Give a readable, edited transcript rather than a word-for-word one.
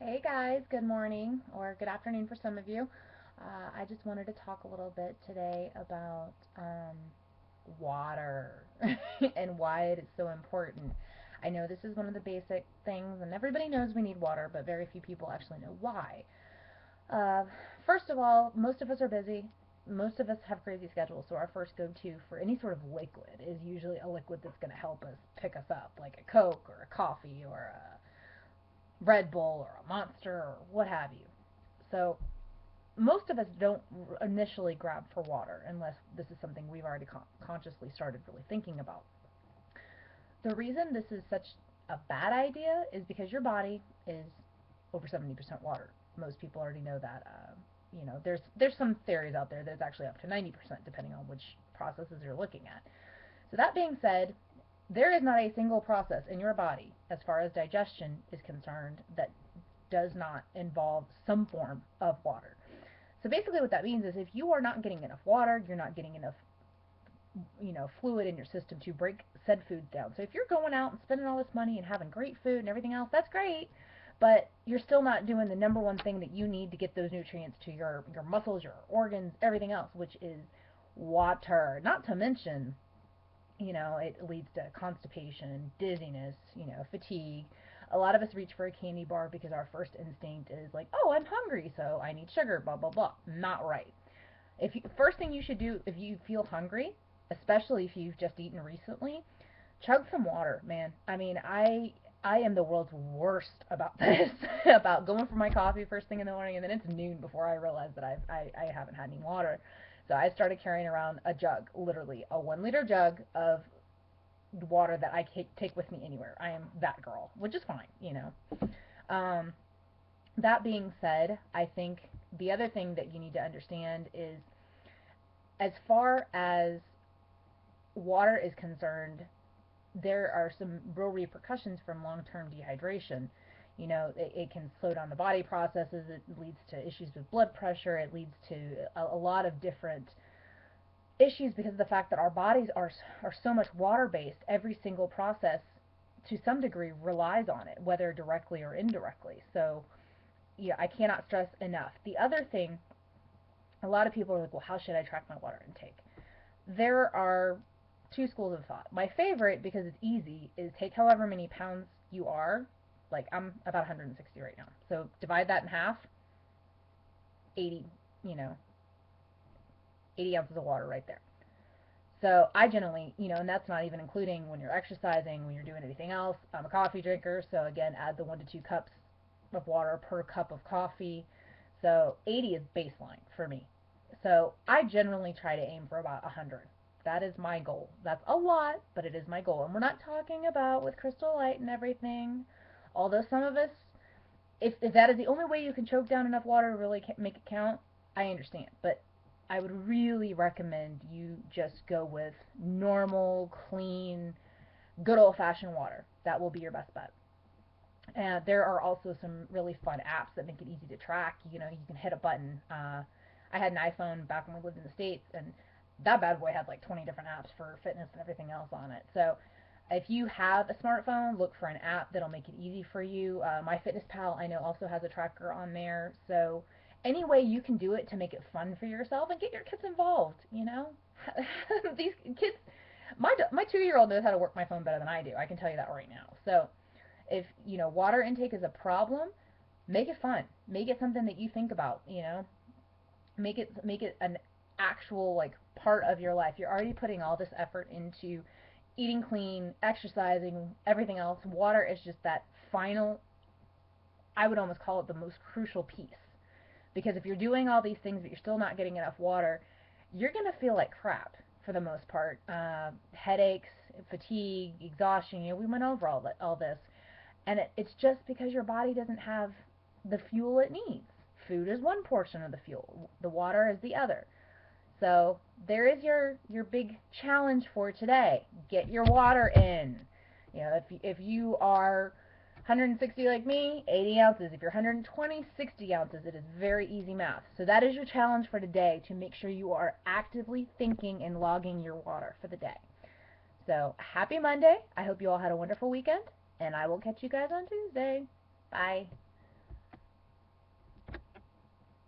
Hey guys, good morning or good afternoon for some of you. I just wanted to talk a little bit today about water and why it is so important. I know this is one of the basic things, and everybody knows we need water, but very few people actually know why. Uh, First of all, most of us are busy. Most of us have crazy schedules, so our first go to for any sort of liquid is usually a liquid that's going to help us pick us up, like a Coke or a coffee or a Red Bull or a Monster or what have you. So most of us don't initially grab for water unless this is something we've already consciously started really thinking about. The reason this is such a bad idea is because your body is over 70% water. Most people already know that. There's some theories out there that it's actually up to 90% depending on which processes you're looking at. So that being said, there is not a single process in your body, as far as digestion is concerned, that does not involve some form of water. So basically what that means is if you are not getting enough water, you're not getting enough fluid in your system to break said food down. So if you're going out and spending all this money and having great food and everything else, that's great, but you're still not doing the number one thing that you need to get those nutrients to your muscles, your organs, everything else, which is water. Not to mention, it leads to constipation, dizziness, fatigue. A lot of us reach for a candy bar because our first instinct is like, oh, I'm hungry, so I need sugar, blah, blah, blah. Not right. First thing you should do if you feel hungry, especially if you've just eaten recently, chug some water, man. I mean, I am the world's worst about this, about going for my coffee first thing in the morning, and then it's noon before I realize that I haven't had any water. So I started carrying around a jug, literally a 1 liter jug of water that I take with me anywhere. I am that girl, which is fine. Um, that being said, I think the other thing that you need to understand is as far as water is concerned, there are some real repercussions from long term dehydration. It can slow down the body processes, it leads to issues with blood pressure, it leads to a lot of different issues because of the fact that our bodies are so much water based. Every single process to some degree relies on it, whether directly or indirectly. So yeah, I cannot stress enough. The other thing, a lot of people are like, well, how should I track my water intake? There are two schools of thought. My favorite, because it's easy, is take however many pounds you are. Like I'm about 160 right now, so divide that in half. 80, you know, 80 ounces of water right there. So I generally, and that's not even including when you're exercising, when you're doing anything else. I'm a coffee drinker, so again, add the 1 to 2 cups of water per cup of coffee. So 80 is baseline for me. So I generally try to aim for about 100. That is my goal. That's a lot, but it is my goal. And we're not talking about with Crystal Light and everything. Although some of us, if that is the only way you can choke down enough water to really make it count, I understand. But I would really recommend you just go with normal, clean, good old fashioned water. That will be your best bet. And there are also some really fun apps that make it easy to track. You can hit a button. I had an iPhone back when we lived in the States, and that bad boy had like 20 different apps for fitness and everything else on it. So if you have a smartphone, look for an app that'll make it easy for you. MyFitnessPal, I know, also has a tracker on there. So any way you can do it to make it fun for yourself and get your kids involved. These kids, my 2-year old knows how to work my phone better than I do. I can tell you that right now. So if water intake is a problem, make it fun. Make it something that you think about. Make it an actual like part of your life. You're already putting all this effort into eating clean, exercising, everything else. Water is just that final, I would almost call it the most crucial piece. Because if you're doing all these things but you're still not getting enough water, you're going to feel like crap for the most part. Headaches, fatigue, exhaustion. We went over all this. And it's just because your body doesn't have the fuel it needs. Food is one portion of the fuel, the water is the other. So there is your big challenge for today. Get your water in. If you are 160 like me, 80 ounces. If you're 120, 60 ounces. It is very easy math. So that is your challenge for today, to make sure you are actively thinking and logging your water for the day. So happy Monday. I hope you all had a wonderful weekend, and I will catch you guys on Tuesday. Bye.